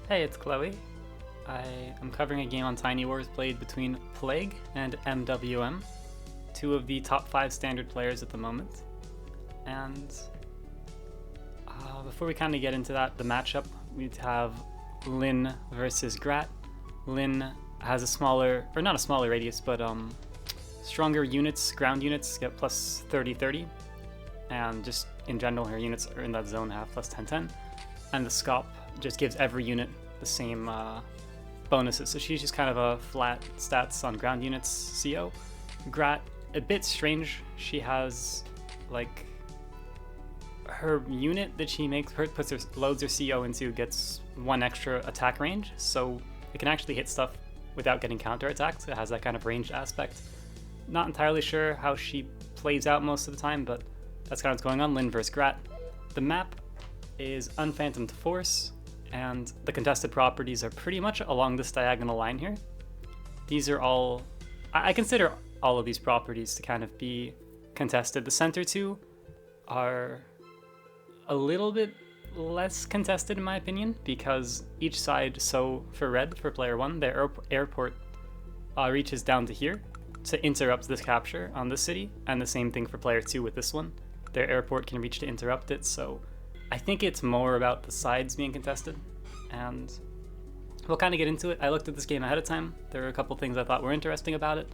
Hey, it's Chloe. I am covering a game on Tiny Wars played between Plague and MWM, two of the top 5 standard players at the moment. And before we kind of get into that, the matchup, we'd have Lin versus Grat. Lin has a smaller, or not a smaller radius, but stronger units, ground units get plus 30-30, and just in general her units are in that zone have plus 10-10, and the Scop just gives every unit the same bonuses, so she's just kind of a flat stats on ground units CO. Grat, a bit strange, she has like her unit that she makes, loads her CO into gets 1 extra attack range, so it can actually hit stuff without getting counterattacked. It has that kind of ranged aspect. Not entirely sure how she plays out most of the time, but that's kind of what's going on. Lin versus Grat. The map is Unphantomed Force, and the contested properties are pretty much along this diagonal line here. These are all, I consider all of these properties to kind of be contested. The center two are a little bit less contested in my opinion, because each side, so for red, for player 1, their airport reaches down to here to interrupt this capture on this city, and the same thing for player 2 with this one. Their airport can reach to interrupt it, so I think it's more about the sides being contested, and we'll kind of get into it. I looked at this game ahead of time. There were a couple things I thought were interesting about it.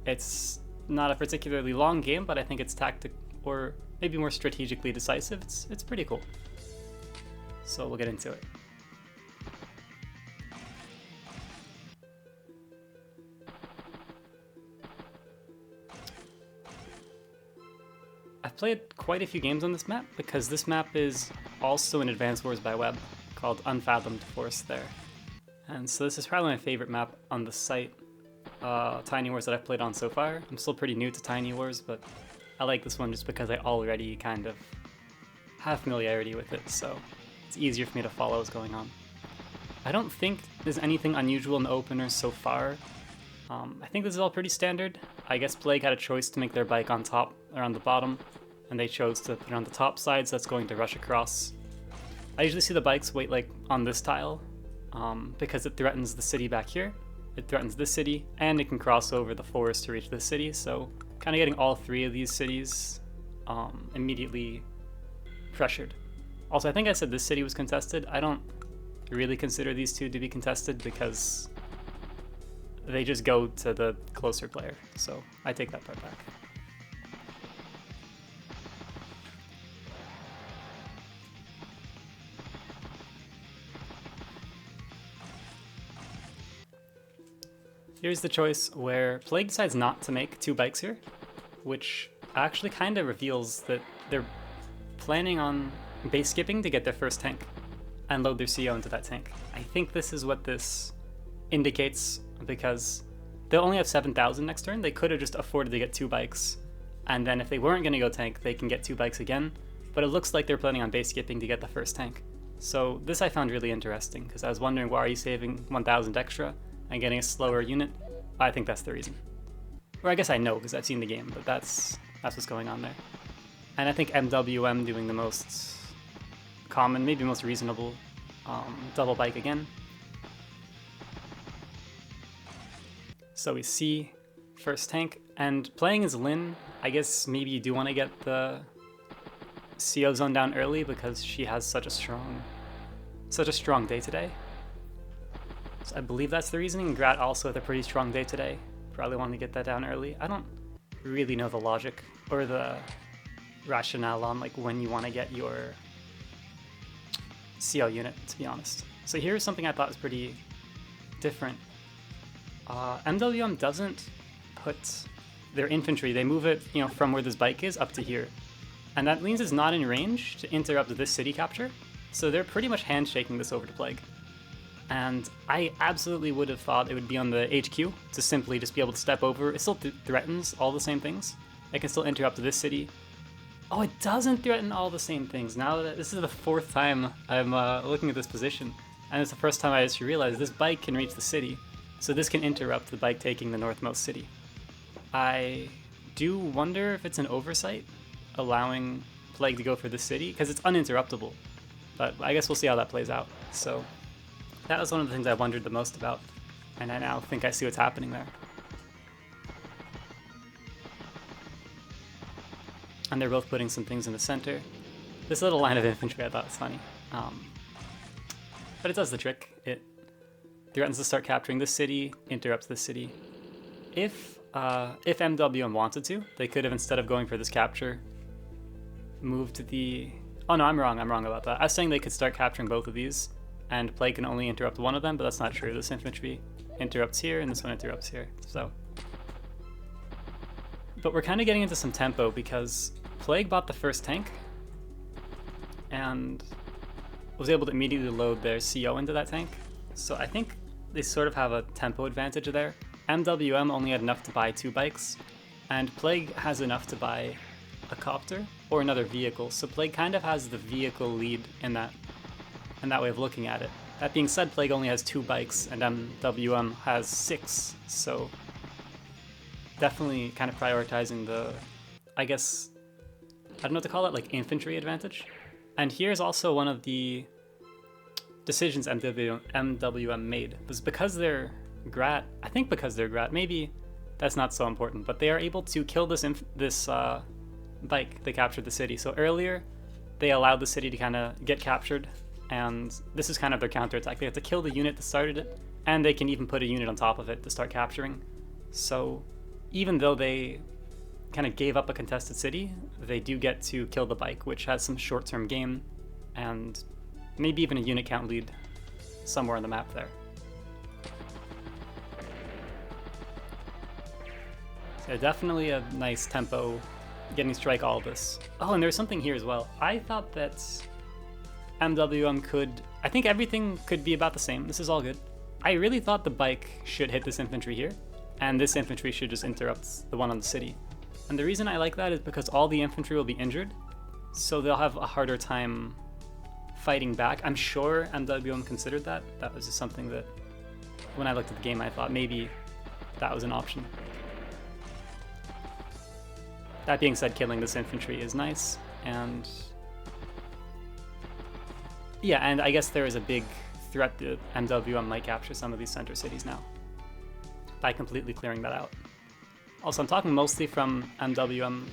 It's not a particularly long game, but I think it's tactic, or maybe more strategically decisive. It's pretty cool. So we'll get into it. I've played quite a few games on this map, because this map is also in Advanced Wars by Web, called Unfathomed Force there. And so this is probably my favorite map on the site, Tiny Wars, that I've played on so far. I'm still pretty new to Tiny Wars, but I like this one just because I already kind of have familiarity with it, so it's easier for me to follow what's going on. I don't think there's anything unusual in the openers so far. I think this is all pretty standard. I guess Plague had a choice to make their bike on top or on the bottom, and they chose to put it on the top side, so that's going to rush across. I usually see the bikes wait like on this tile, because it threatens the city back here, it threatens this city, and it can cross over the forest to reach this city, so kind of getting all 3 of these cities immediately pressured. Also, I think I said this city was contested. I don't really consider these two to be contested because they just go to the closer player, so I take that part back. Here's the choice where Plague decides not to make 2 bikes here, which actually kind of reveals that they're planning on base skipping to get their first tank and load their CO into that tank. I think this is what this indicates, because they'll only have 7,000 next turn. They could have just afforded to get 2 bikes, and then if they weren't going to go tank, they can get 2 bikes again, but it looks like they're planning on base skipping to get the first tank. So this I found really interesting, because I was wondering, why are you saving 1,000 extra and getting a slower unit? I think that's the reason. Or I guess I know, because I've seen the game, but that's what's going on there. And I think MWM doing the most common, maybe most reasonable double bike again. So we see first tank, and playing as Lin, I guess maybe you do want to get the CO zone down early because she has such a strong day today. So I believe that's the reasoning. Grat also with a pretty strong day today. Probably want to get that down early. I don't really know the logic or the rationale on like when you want to get your CO unit, to be honest. So here's something I thought was pretty different. MWM doesn't put their infantry, they move it, from where this bike is up to here. And that means it's not in range to interrupt this city capture. So they're pretty much handshaking this over to Plague. And I absolutely would have thought it would be on the HQ to simply just be able to step over. It still threatens all the same things. It can still interrupt this city. Oh, it doesn't threaten all the same things. Now that this is the 4th time I'm looking at this position, and it's the first time I just realized this bike can reach the city, so this can interrupt the bike taking the northmost city. I do wonder if it's an oversight, allowing Plague to go for the city, because it's uninterruptible. But I guess we'll see how that plays out. So That was one of the things I wondered the most about, and I now think I see what's happening there. And they're both putting some things in the center. This little line of infantry I thought was funny. But it does the trick. It threatens to start capturing this city, interrupts this city. If MWM wanted to, they could have, instead of going for this capture, moved the... Oh no, I'm wrong about that. I was saying they could start capturing both of these, and Plague can only interrupt one of them, but that's not true. This infantry interrupts here, and this one interrupts here, so... But we're kind of getting into some tempo, because Plague bought the first tank, and was able to immediately load their CO into that tank. So I think they sort of have a tempo advantage there. MWM only had enough to buy 2 bikes, and Plague has enough to buy a copter or another vehicle. So Plague kind of has the vehicle lead in that way of looking at it. That being said, Plague only has 2 bikes and MWM has 6, so definitely kind of prioritizing the, I guess, I don't know what to call it, like infantry advantage. And here's also one of the decisions MWM made. It was because they're Grat, I think because they're Grat, maybe that's not so important, but they are able to kill this bike. They captured the city. So earlier, they allowed the city to kind of get captured, and this is kind of their counterattack. They have to kill the unit that started it, and they can even put a unit on top of it to start capturing. So even though they kind of gave up a contested city, they do get to kill the bike, which has some short-term gain, and maybe even a unit count lead somewhere on the map there. So definitely a nice tempo, getting strike all of this. Oh, and there's something here as well. I thought that MWM could, I think everything could be about the same. This is all good. I really thought the bike should hit this infantry here, and this infantry should just interrupt the one on the city. And the reason I like that is because all the infantry will be injured, so they'll have a harder time fighting back. I'm sure MWM considered that. That was just something that, when I looked at the game, I thought maybe that was an option. That being said, killing this infantry is nice, and yeah, and I guess there is a big threat that MWM might capture some of these center cities now by completely clearing that out. Also, I'm talking mostly from MWM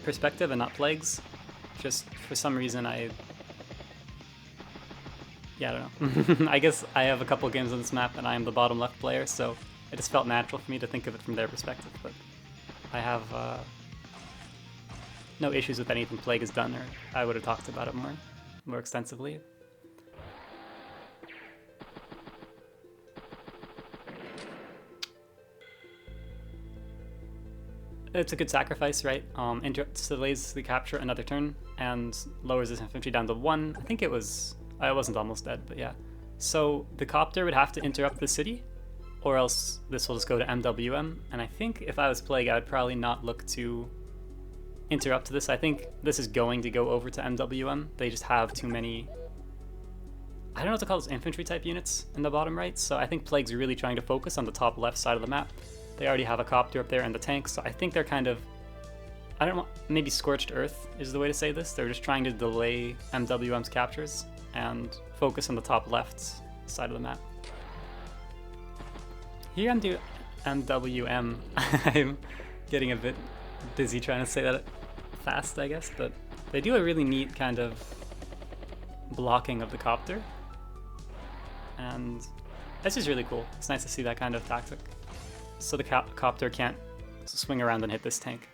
perspective and not Plague's. Just for some reason I don't know. I guess I have a couple games on this map and I am the bottom left player, so it just felt natural for me to think of it from their perspective, but I have no issues with anything Plague has done, or I would have talked about it more extensively. It's a good sacrifice, right? Delays the capture another turn and lowers this infantry down to 1. I think it was, I wasn't almost dead, but yeah. So the copter would have to interrupt the city, or else this will just go to MWM. And I think if I was Plague, I would probably not look to interrupt this. I think this is going to go over to MWM. They just have too many, I don't know what to call those infantry type units in the bottom right. So I think Plague's really trying to focus on the top left side of the map. They already have a copter up there and the tanks, so I think they're kind of, I don't know, maybe scorched earth is the way to say this. They're just trying to delay MWM's captures and focus on the top left side of the map. Here I'm doing MWM. I'm getting a bit dizzy trying to say that fast, I guess, but they do a really neat kind of blocking of the copter, and that's just really cool. It's nice to see that kind of tactic. So the copter can't swing around and hit this tank.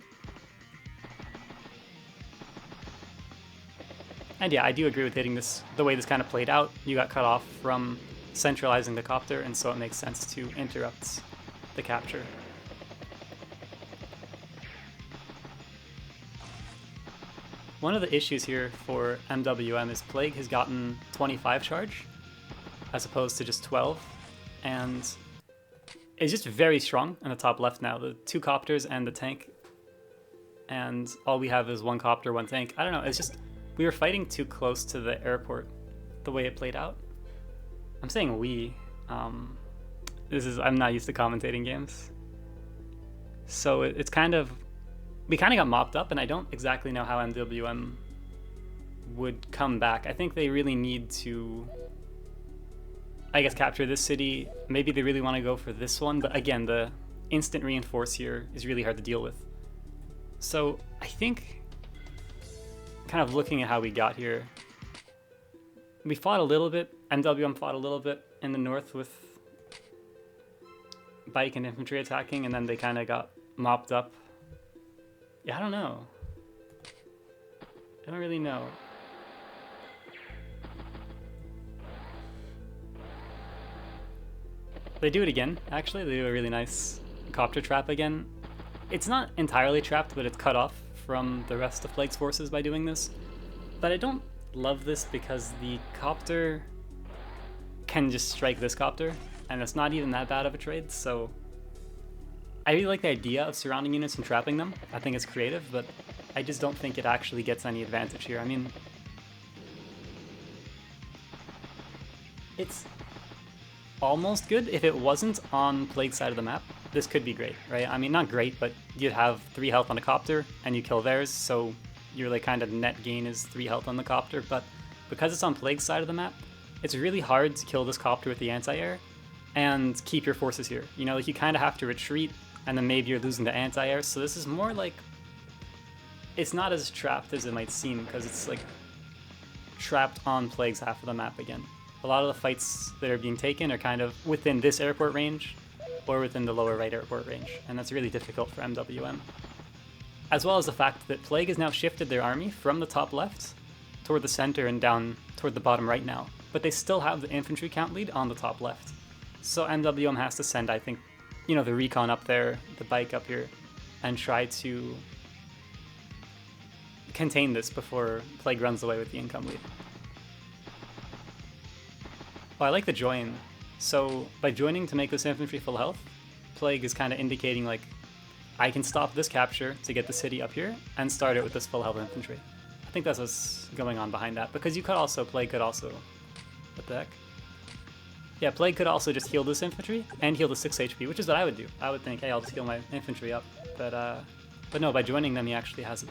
And yeah, I do agree with hitting this, the way this kind of played out. You got cut off from centralizing the copter, and so it makes sense to interrupt the capture. One of the issues here for MWM is Plague has gotten 25 charge, as opposed to just 12, and it's just very strong in the top left now. The 2 copters and the tank, and all we have is 1 copter, 1 tank. I don't know, it's just, we were fighting too close to the airport, the way it played out. I'm saying we, I'm not used to commentating games. So it's kind of, we kind of got mopped up, and I don't exactly know how MWM would come back. I think they really need to, I guess, capture this city. Maybe they really want to go for this one, but again, the instant reinforce here is really hard to deal with. So I think, kind of looking at how we got here, we fought a little bit, MWM fought a little bit in the north with bike and infantry attacking, and then they kind of got mopped up. Yeah, I don't know. I don't really know. They do it again, actually. They do a really nice copter trap again. It's not entirely trapped, but it's cut off from the rest of Plague's forces by doing this. But I don't love this because the copter can just strike this copter, and it's not even that bad of a trade, so I really like the idea of surrounding units and trapping them. I think it's creative, but I just don't think it actually gets any advantage here. I mean, it's almost good. If it wasn't on Plague's side of the map, this could be great, right? I mean, not great, but you'd have 3 health on a copter and you kill theirs, so your like kind of net gain is 3 health on the copter. But because it's on Plague's side of the map, it's really hard to kill this copter with the anti-air and keep your forces here. You know, like you kind of have to retreat, and then maybe you're losing the anti-air. So this is more like, it's not as trapped as it might seem, because it's like trapped on Plague's half of the map again. A lot of the fights that are being taken are kind of within this airport range or within the lower right airport range, and that's really difficult for MWM. As well as the fact that Plague has now shifted their army from the top left toward the center and down toward the bottom right now, but they still have the infantry count lead on the top left. So MWM has to send, I think, you know, the recon up there, the bike up here, and try to contain this before Plague runs away with the income lead. Oh, I like the join. So by joining to make this infantry full health, Plague is kind of indicating like, I can stop this capture to get the city up here and start it with this full health infantry. I think that's what's going on behind that, because you could also, Plague could also, what the heck? Yeah, Plague could also just heal this infantry and heal the 6 HP, which is what I would do. I would think, hey, I'll just heal my infantry up. But no, by joining them, he actually has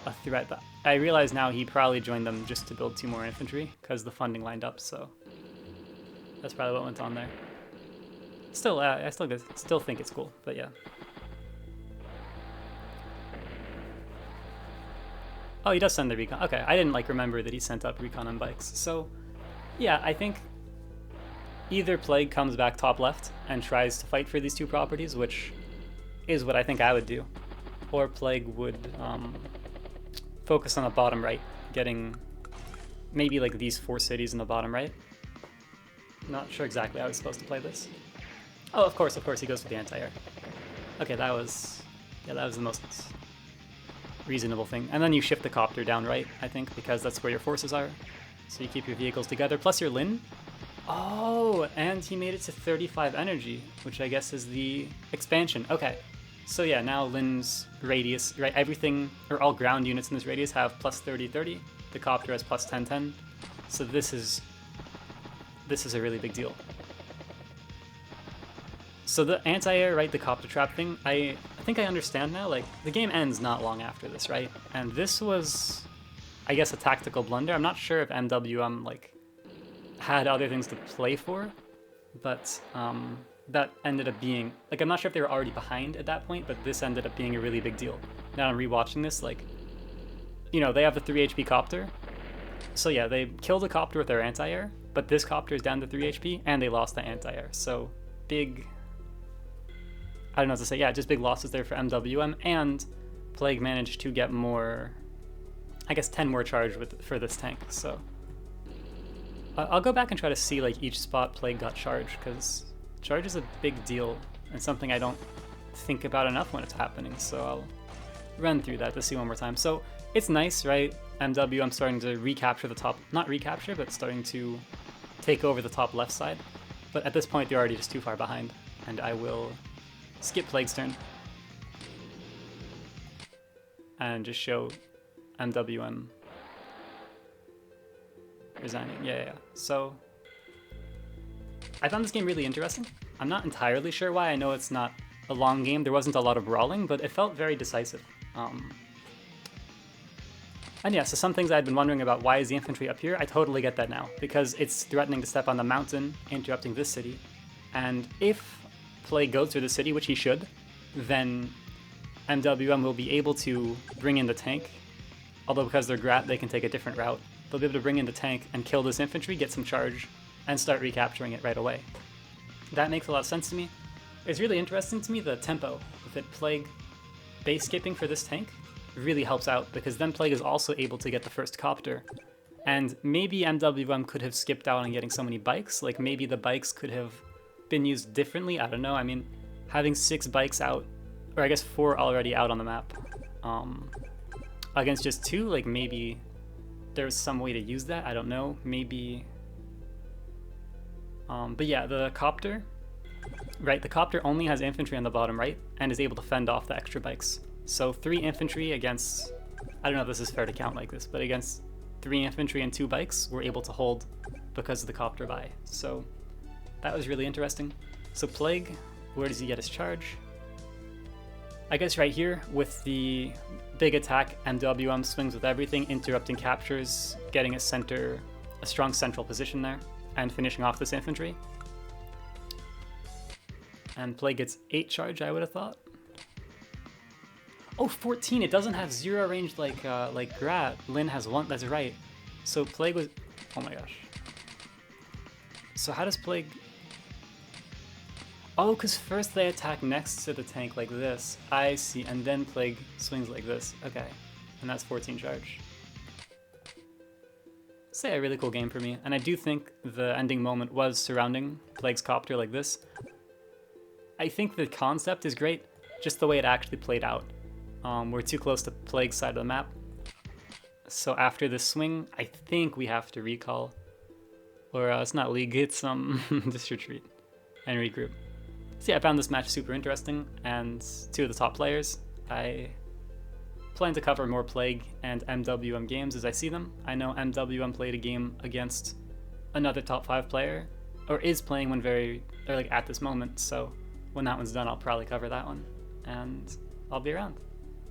a threat. But I realize now he probably joined them just to build 2 more infantry, because the funding lined up, so that's probably what went on there. Still, I still think it's cool, but yeah. Oh, he does send the recon. Okay, I didn't like remember that he sent up recon on bikes. So, yeah, I think either Plague comes back top left and tries to fight for these 2 properties, which is what I think I would do, or Plague would focus on the bottom right, getting maybe like these 4 cities in the bottom right. Not sure exactly how he's supposed to play this. Oh, of course, he goes for the anti-air. Okay, that was the most reasonable thing. And then you shift the copter down right, I think, because that's where your forces are. So you keep your vehicles together, plus your Lin. Oh, and he made it to 35 energy, which I guess is the expansion. Okay, so yeah, now Lin's radius, right, everything, or all ground units in this radius have plus 30-30. The copter has plus 10-10. So this is a really big deal. So the anti-air, right, the copter trap thing, I think I understand now. Like, the game ends not long after this, right? And this was, I guess, a tactical blunder. I'm not sure if MWM, like, had other things to play for, but that ended up being, like, I'm not sure if they were already behind at that point, but this ended up being a really big deal. Now I'm rewatching this, like, you know, they have the 3 HP copter. So yeah, they killed the copter with their anti-air, but this copter is down to 3 HP, and they lost the anti-air. So big, I don't know what to say, yeah, just big losses there for MWM, and Plague managed to get more, I guess 10 more charge for this tank, so. I'll go back and try to see like each spot Plague got charge, because charge is a big deal, and something I don't think about enough when it's happening, so I'll run through that to see one more time. So it's nice, right? MWM starting to recapture the top, not recapture, but starting to take over the top left side. But at this point, they're already just too far behind, and I will skip Plague's turn and just show MWM resigning. Yeah. So I found this game really interesting. I'm not entirely sure why. I know it's not a long game. There wasn't a lot of brawling, but it felt very decisive. I And yeah, so some things I'd been wondering about, why is the infantry up here? I totally get that now, because it's threatening to step on the mountain, interrupting this city. And if Plague goes through the city, which he should, then MWM will be able to bring in the tank. Although because they're Grat, they can take a different route. They'll be able to bring in the tank and kill this infantry, get some charge, and start recapturing it right away. That makes a lot of sense to me. It's really interesting to me, the tempo that Plague base skipping for this tank really helps out, because then Plague is also able to get the first copter. And maybe MWM could have skipped out on getting so many bikes, like maybe the bikes could have been used differently, I don't know. I mean, having 6 bikes out, or I guess 4 already out on the map, against just 2, like maybe there's some way to use that, I don't know, maybe... but yeah, the copter, right, the copter only has infantry on the bottom right, and is able to fend off the extra bikes. So 3 infantry against, I don't know if this is fair to count like this, but against 3 infantry and 2 bikes, we're able to hold because of the copter buy. So that was really interesting. So Plague, where does he get his charge? I guess right here with the big attack, MWM swings with everything, interrupting captures, getting a strong central position there, and finishing off this infantry. And Plague gets 8 charge, I would have thought. Oh, 14, it doesn't have 0 range like Grat. Lin has 1, that's right. So Plague was, oh my gosh. So how does Plague... Oh, because first they attack next to the tank like this. I see, and then Plague swings like this. Okay, and that's 14 charge. Say a really cool game for me, and I do think the ending moment was surrounding Plague's copter like this. I think the concept is great, just the way it actually played out. We're too close to Plague's side of the map. So after this swing, I think we have to recall. Or it's not league, it's just retreat and regroup. So yeah, I found this match super interesting, and 2 of the top players. I plan to cover more Plague and MWM games as I see them. I know MWM played a game against another top 5 player, or is playing one at this moment, so when that one's done, I'll probably cover that one, and I'll be around.